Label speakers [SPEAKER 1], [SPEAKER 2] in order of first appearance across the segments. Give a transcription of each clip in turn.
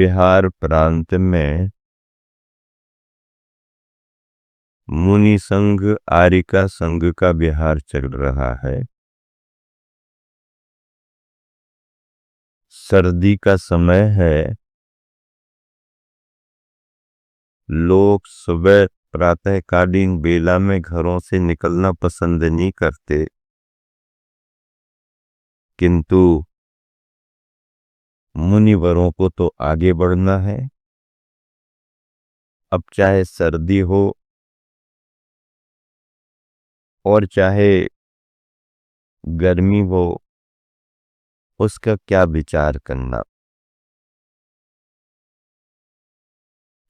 [SPEAKER 1] बिहार प्रांत में मुनि संघ आर्यिका संघ का विहार चल रहा है। सर्दी का समय है। लोग सुबह प्रातःकालीन बेला में घरों से निकलना पसंद नहीं करते, किंतु मुनिवरों को तो आगे बढ़ना है। अब चाहे सर्दी हो और चाहे गर्मी हो, उसका क्या विचार करना।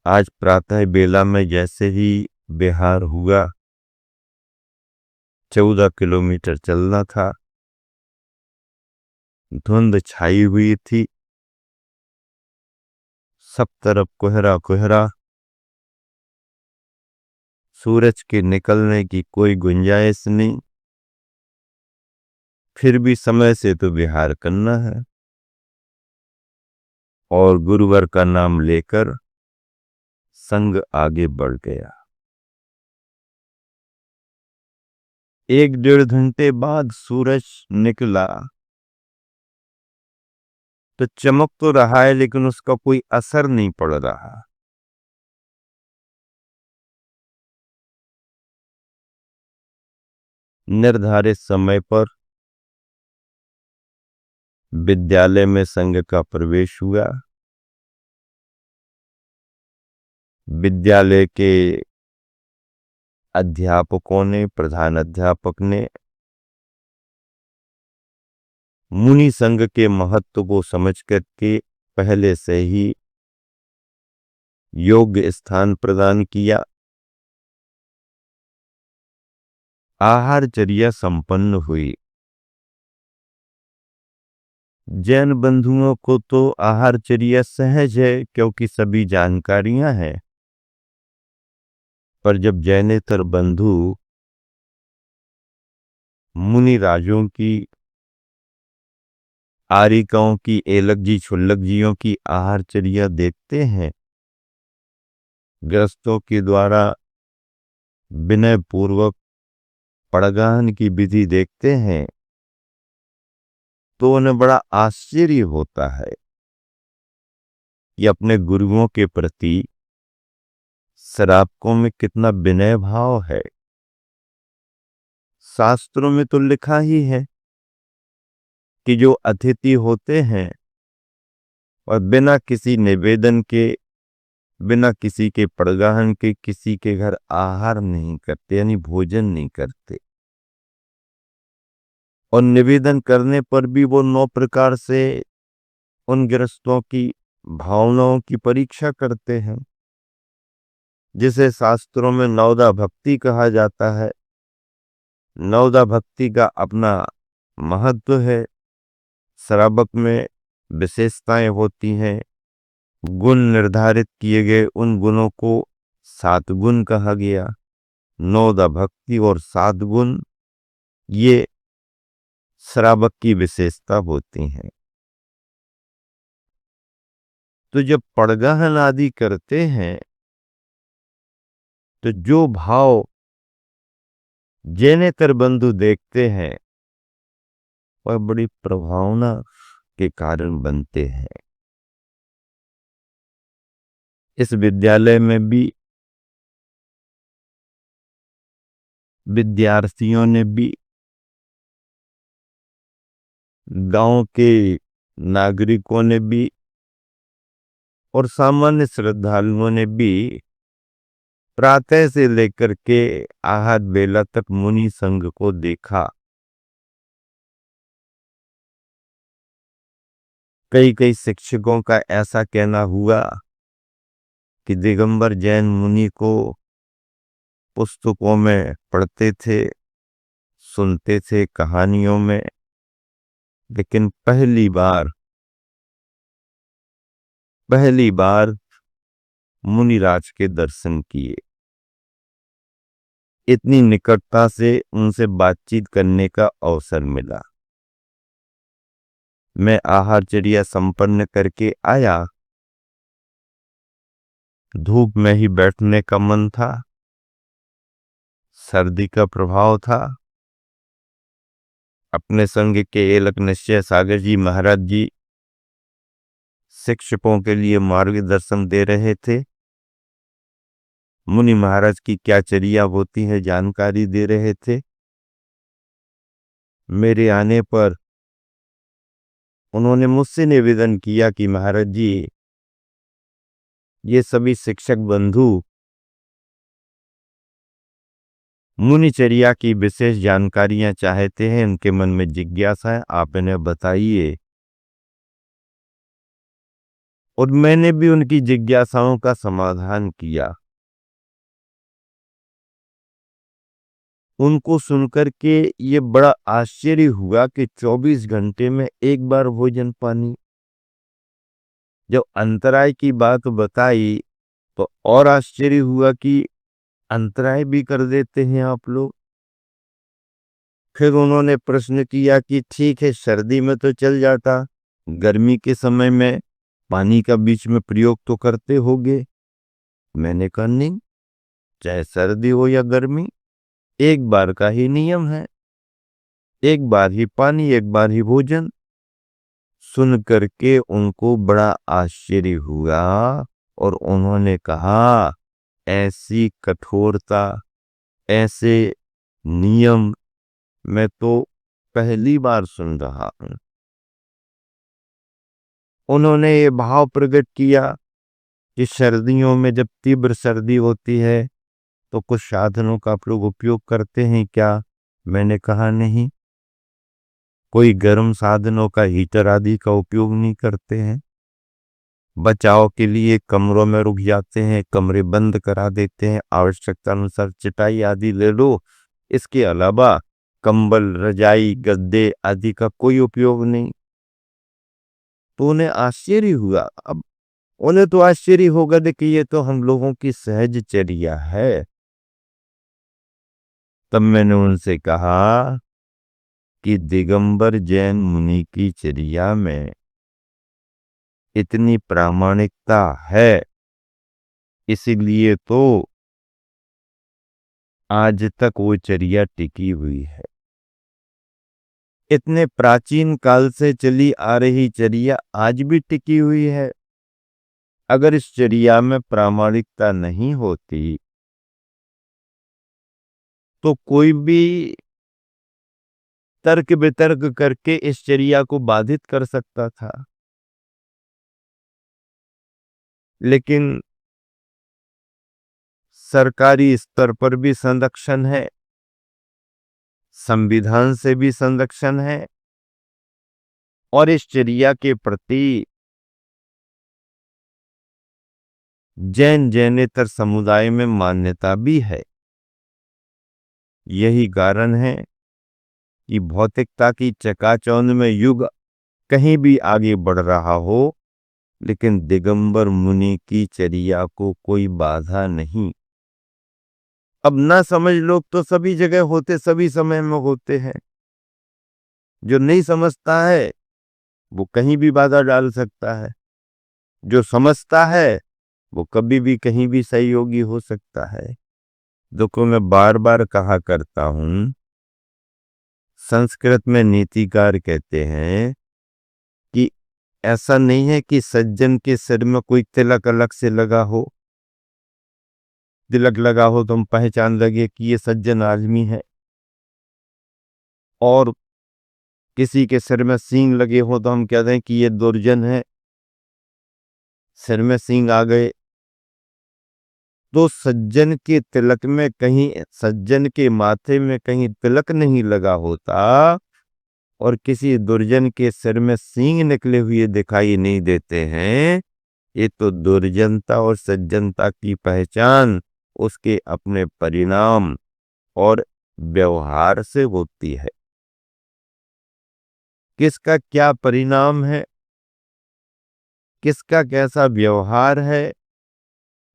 [SPEAKER 1] आज प्रातः बेला में जैसे ही बिहार हुआ, 14 किलोमीटर चलना था। धुंध छाई हुई थी, सब तरफ कोहरा कोहरा, सूरज के निकलने की कोई गुंजाइश नहीं। फिर भी समय से तो विहार करना है। और गुरुवर का नाम लेकर संघ आगे बढ़ गया। 1-1.5 घंटे बाद सूरज निकला तो चमक तो रहा है, लेकिन उसका कोई असर नहीं पड़ रहा। निर्धारित समय पर विद्यालय में संघ का प्रवेश हुआ। विद्यालय के अध्यापकों ने, प्रधान अध्यापक ने मुनि संघ के महत्व को समझ करके पहले से ही योग्य स्थान प्रदान किया। आहारचर्या संपन्न हुई। जैन बंधुओं को तो आहारचर्या सहज है, क्योंकि सभी जानकारियां हैं। पर जब जैनेतर बंधु मुनि राजों की, आर्यिकाओं की, एलक जी छुल्लक जियों की आहारचर्या देखते हैं, गृहस्थों के द्वारा विनय पूर्वक पड़गाहन की विधि देखते हैं, तो उन्हें बड़ा आश्चर्य होता है कि अपने गुरुओं के प्रति श्रावकों में कितना विनय भाव है। शास्त्रों में तो लिखा ही है कि जो अतिथि होते हैं और बिना किसी निवेदन के, बिना किसी के पड़गाहन के किसी के घर आहार नहीं करते, यानी भोजन नहीं करते। और निवेदन करने पर भी वो 9 प्रकार से उन गृहस्थों की भावनाओं की परीक्षा करते हैं, जिसे शास्त्रों में नवदा भक्ति कहा जाता है। नवदा भक्ति का अपना महत्व है। श्रावक में विशेषताएं होती हैं। गुण निर्धारित किए गए, उन गुणों को 7 गुण कहा गया। नवदा भक्ति और 7 गुण, ये श्रावक की विशेषता होती हैं। तो जब पड़गाहन आदि करते हैं तो जो भाव जैनेतर बंधु देखते हैं वह बड़ी प्रभावना के कारण बनते हैं। इस विद्यालय में भी विद्यार्थियों ने भी, गांव के नागरिकों ने भी और सामान्य श्रद्धालुओं ने भी प्रातः से लेकर के आहार बेला तक मुनि संघ को देखा। कई शिक्षकों का ऐसा कहना हुआ कि दिगंबर जैन मुनि को पुस्तकों में पढ़ते थे, सुनते थे कहानियों में, लेकिन पहली बार मुनिराज के दर्शन किए। इतनी निकटता से उनसे बातचीत करने का अवसर मिला। मैं आहारचर्या संपन्न करके आया धूप में ही बैठने का मन था, सर्दी का प्रभाव था। अपने संग के एलक निश्चय सागर जी महाराज जी शिक्षकों के लिए मार्गदर्शन दे रहे थे। मुनि महाराज की क्या चर्या होती है जानकारी दे रहे थे। मेरे आने पर उन्होंने मुझसे निवेदन किया कि महाराज जी, ये सभी शिक्षक बंधु मुनिचर्या की विशेष जानकारियां चाहते हैं, उनके मन में जिज्ञासा है, आप इन्हें बताइए। और मैंने भी उनकी जिज्ञासाओं का समाधान किया। उनको सुनकर के ये बड़ा आश्चर्य हुआ कि 24 घंटे में एक बार भोजन पानी। जब अंतराय की बात बताई तो और आश्चर्य हुआ कि अंतराय भी कर देते हैं आप लोग। फिर उन्होंने प्रश्न किया कि ठीक है, सर्दी में तो चल जाता, गर्मी के समय में पानी का बीच में प्रयोग तो करते होगे। मैंने कहा नहीं, चाहे सर्दी हो या गर्मी, एक बार का ही नियम है, एक बार ही पानी, एक बार ही भोजन। सुन करके उनको बड़ा आश्चर्य हुआ और उन्होंने कहा, ऐसी कठोरता, ऐसे नियम मैं तो पहली बार सुन रहा हूं। उन्होंने ये भाव प्रकट किया कि सर्दियों में जब तीव्र सर्दी होती है तो कुछ साधनों का आप लोग उपयोग करते हैं क्या? मैंने कहा नहीं। कोई गर्म साधनों का, हीटर आदि का उपयोग नहीं करते हैं। बचाव के लिए कमरों में रुक जाते हैं, कमरे बंद करा देते हैं, आवश्यकता अनुसार चटाई आदि ले लो। इसके अलावा कंबल, रजाई, गद्दे आदि का कोई उपयोग नहीं। तो उन्हें आश्चर्य हुआ। अब उन्हें तो आश्चर्य होगा कि ये तो हम लोगों की सहज चर्या है। तब मैंने उनसे कहा कि दिगंबर जैन मुनि की चर्या में इतनी प्रामाणिकता है, इसीलिए तो आज तक वो चर्या टिकी हुई है। इतने प्राचीन काल से चली आ रही चर्या आज भी टिकी हुई है। अगर इस चर्या में प्रामाणिकता नहीं होती तो कोई भी तर्क वितर्क करके इस चर्या को बाधित कर सकता था। लेकिन सरकारी स्तर पर भी संरक्षण है, संविधान से भी संरक्षण है और इस चर्या के प्रति जैनेतर समुदाय में मान्यता भी है। यही कारण है कि भौतिकता की चकाचौंध में युग कहीं भी आगे बढ़ रहा हो, लेकिन दिगंबर मुनि की चर्या को कोई बाधा नहीं। अब ना समझ लोग तो सभी जगह होते, सभी समय में होते हैं। जो नहीं समझता है वो कहीं भी बाधा डाल सकता है, जो समझता है वो कभी भी कहीं भी सहयोगी हो सकता है। देखो, मैं बार बार कहा करता हूं, संस्कृत में नीतिकार कहते हैं कि ऐसा नहीं है कि सज्जन के सिर में कोई तिलक अलग से लगा हो। तिलक लगा हो तो हम पहचान लगे कि ये सज्जन आदमी है, और किसी के सिर में सींग लगे हो तो हम कहते हैं कि ये दुर्जन है। सिर में सींग आ गए तो सज्जन के तिलक में कहीं, सज्जन के माथे में कहीं तिलक नहीं लगा होता और किसी दुर्जन के सिर में सींग निकले हुए दिखाई नहीं देते हैं। ये तो दुर्जनता और सज्जनता की पहचान उसके अपने परिणाम और व्यवहार से होती है। किसका क्या परिणाम है, किसका कैसा व्यवहार है,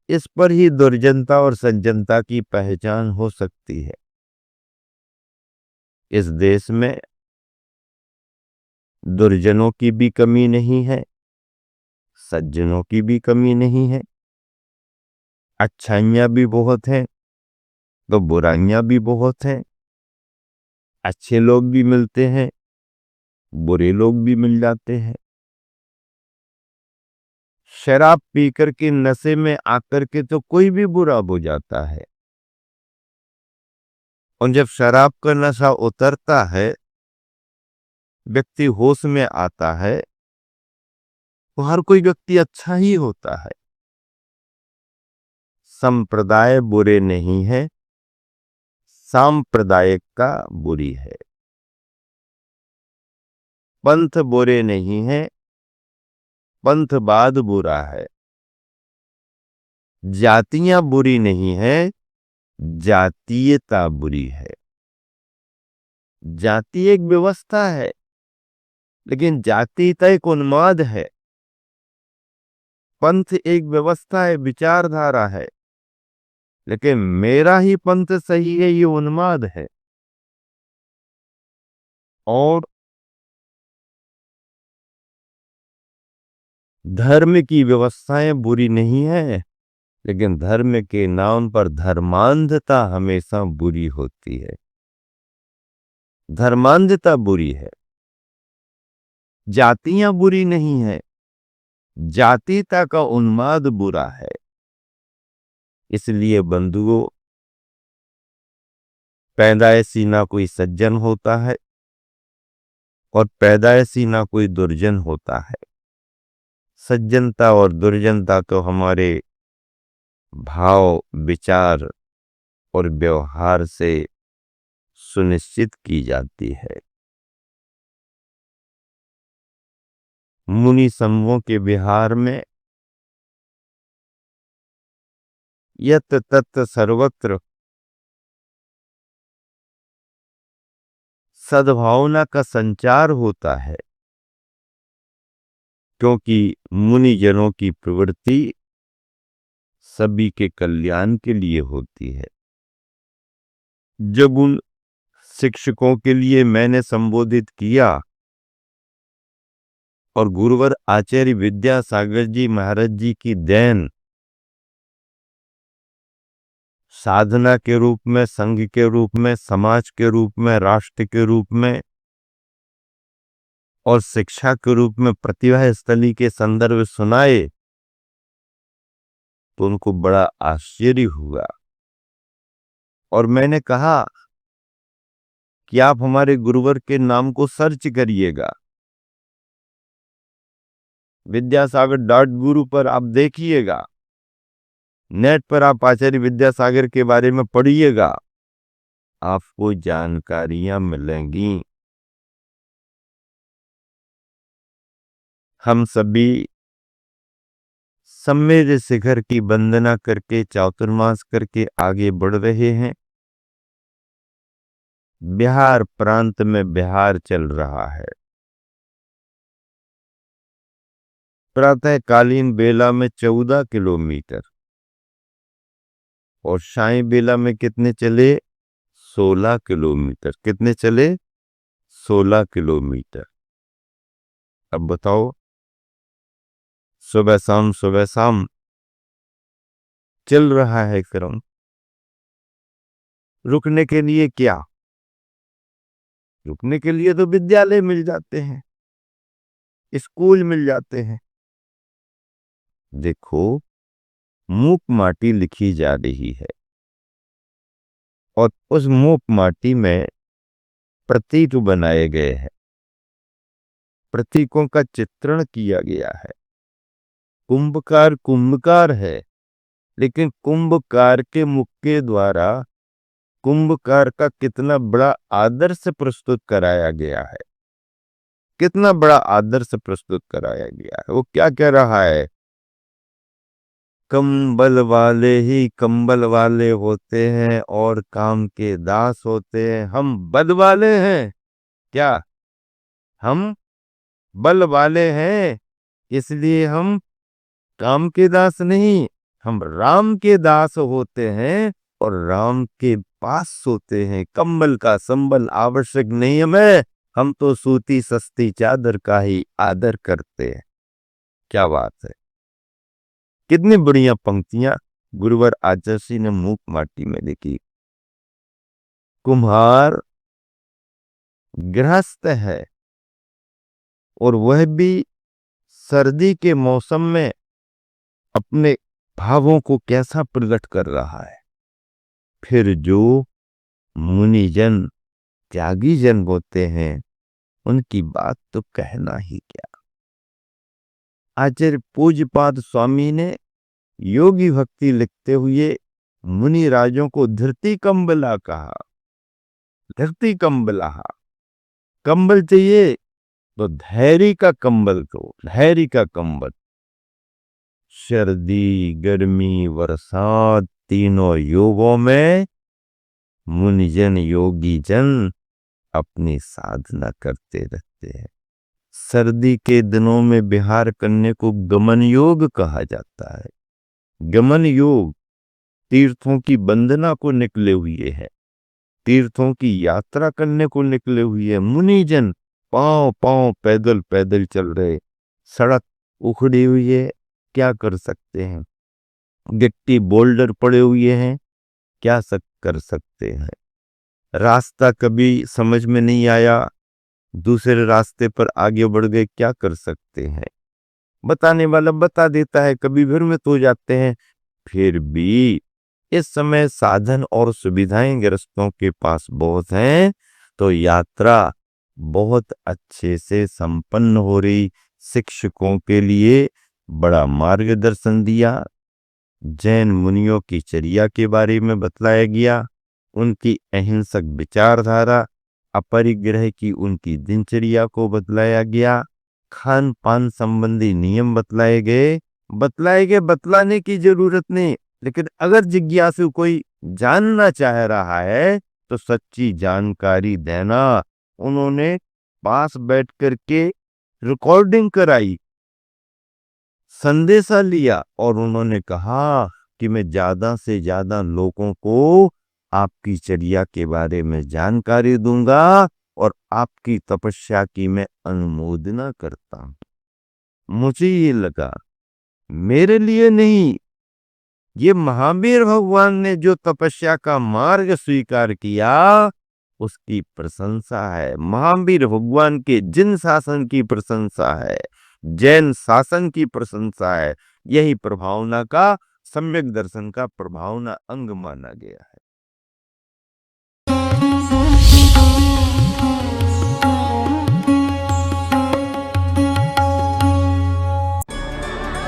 [SPEAKER 1] इस पर ही दुर्जनता और सज्जनता की पहचान हो सकती है। इस देश में दुर्जनों की भी कमी नहीं है, सज्जनों की भी कमी नहीं है। अच्छाइयां भी बहुत हैं तो बुराइयां भी बहुत हैं। अच्छे लोग भी मिलते हैं, बुरे लोग भी मिल जाते हैं। शराब पी करके नशे में आकर के तो कोई भी बुरा हो जाता है, और जब शराब का नशा उतरता है, व्यक्ति होश में आता है, तो हर कोई व्यक्ति अच्छा ही होता है। संप्रदाय बुरे नहीं है, सांप्रदायिक का बुरी है। पंथ बुरे नहीं है, पंथवाद बुरा है। जातियां बुरी नहीं है, जातीयता बुरी है। जाति एक व्यवस्था है, लेकिन जातीयता एक उन्माद है। पंथ एक व्यवस्था है, विचारधारा है, लेकिन मेरा ही पंथ सही है, ये उन्माद है। और धर्म की व्यवस्थाएं बुरी नहीं है, लेकिन धर्म के नाम पर धर्मांधता हमेशा बुरी होती है। धर्मांधता बुरी है। जातियां बुरी नहीं है, जातीयता का उन्माद बुरा है। इसलिए बंधुओं, पैदाइशी ना कोई सज्जन होता है और पैदाइशी ना कोई दुर्जन होता है। सज्जनता और दुर्जनता तो हमारे भाव, विचार और व्यवहार से सुनिश्चित की जाती है। मुनि समूहों के विहार में यत तत् सर्वत्र सद्भावना का संचार होता है, क्योंकि मुनि जनों की प्रवृत्ति सभी के कल्याण के लिए होती है। जब उन शिक्षकों के लिए मैंने संबोधित किया और गुरुवर आचार्य विद्यासागर जी महाराज जी की देन साधना के रूप में, संघ के रूप में, समाज के रूप में, राष्ट्र के रूप में और शिक्षा के रूप में प्रतिभा स्थली के संदर्भ सुनाए, तो उनको बड़ा आश्चर्य हुआ। और मैंने कहा कि आप हमारे गुरुवर के नाम को सर्च करिएगा, विद्यासागर.गुरु पर आप देखिएगा, नेट पर आप आचार्य विद्यासागर के बारे में पढ़िएगा, आपको जानकारियां मिलेंगी। हम सभी सम्मेद शिखर की वंदना करके, चातुर्मास करके आगे बढ़ रहे हैं। बिहार प्रांत में बिहार चल रहा है। प्रातःकालीन बेला में 14 किलोमीटर और शाही बेला में कितने चले? 16 किलोमीटर। कितने चले? 16 किलोमीटर। अब बताओ, सुबह शाम चल रहा है क्रम। रुकने के लिए क्या? रुकने के लिए तो विद्यालय मिल जाते हैं, स्कूल मिल जाते हैं। देखो, मूक माटी लिखी जा रही है और उस मूक माटी में प्रतीक बनाए गए हैं, प्रतीकों का चित्रण किया गया है। कुंभकार है, लेकिन कुंभकार के मुख के द्वारा कुंभकार का कितना बड़ा आदर्श प्रस्तुत कराया गया है, कितना बड़ा आदर्श प्रस्तुत कराया गया है। वो क्या कह रहा है? कंबल वाले ही कंबल वाले होते हैं और काम के दास होते हैं। हम बल वाले हैं क्या? हम बल वाले हैं, इसलिए हम काम के दास नहीं, हम राम के दास होते हैं और राम के पास सोते हैं। कंबल का संबल आवश्यक नहीं हमें, हम तो सूती सस्ती चादर का ही आदर करते हैं। क्या बात है, कितनी बढ़िया पंक्तियां। गुरुवर आचार्य ने मूक माटी में लिखी। कुम्हार गृहस्थ है और वह भी सर्दी के मौसम में अपने भावों को कैसा प्रकट कर रहा है। फिर जो मुनिजन त्यागी जन होते हैं उनकी बात तो कहना ही क्या। आचार्य पूज्यपाद स्वामी ने योगी भक्ति लिखते हुए मुनि राजों को धरती कंबला कहा। धरती कंबला, कंबल चाहिए तो धैर्य का कंबल दो, धैर्य का कंबल। सर्दी गर्मी बरसात तीनों योगों में मुनिजन योगी जन अपनी साधना करते रहते हैं। सर्दी के दिनों में विहार करने को गमन योग कहा जाता है। गमन योग तीर्थों की वंदना को निकले हुए है, तीर्थों की यात्रा करने को निकले हुए है। मुनिजन पांव पांव पैदल पैदल चल रहे, सड़क उखड़ी हुई है, क्या कर सकते हैं। गिट्टी बोल्डर पड़े हुए हैं, क्या कर सकते हैं। रास्ता कभी समझ में नहीं आया, दूसरे रास्ते पर आगे बढ़ गए, क्या कर सकते हैं। बताने वाला बता देता है, कभी भ्रमित हो जाते हैं। फिर भी इस समय साधन और सुविधाएं गृहस्थों के पास बहुत हैं, तो यात्रा बहुत अच्छे से संपन्न हो रही। शिक्षकों के लिए बड़ा मार्गदर्शन दिया। जैन मुनियों की चर्या के बारे में बतलाया गया, उनकी अहिंसक विचारधारा, अपरिग्रह की उनकी दिनचर्या को बतलाया गया। खान पान संबंधी नियम बतलाए गए। बतलाने की जरूरत नहीं, लेकिन अगर जिज्ञासु कोई जानना चाह रहा है तो सच्ची जानकारी देना। उन्होंने पास बैठ करके रिकॉर्डिंग कराई, संदेशा लिया और उन्होंने कहा कि मैं ज्यादा से ज्यादा लोगों को आपकी चर्या के बारे में जानकारी दूंगा और आपकी तपस्या की मैं अनुमोदना करता हूं। मुझे ये लगा, मेरे लिए नहीं, ये महावीर भगवान ने जो तपस्या का मार्ग स्वीकार किया उसकी प्रशंसा है। महावीर भगवान के जिन शासन की प्रशंसा है, जैन शासन की प्रशंसा है। यही प्रभावना का, सम्यक दर्शन का प्रभावना अंग माना गया है।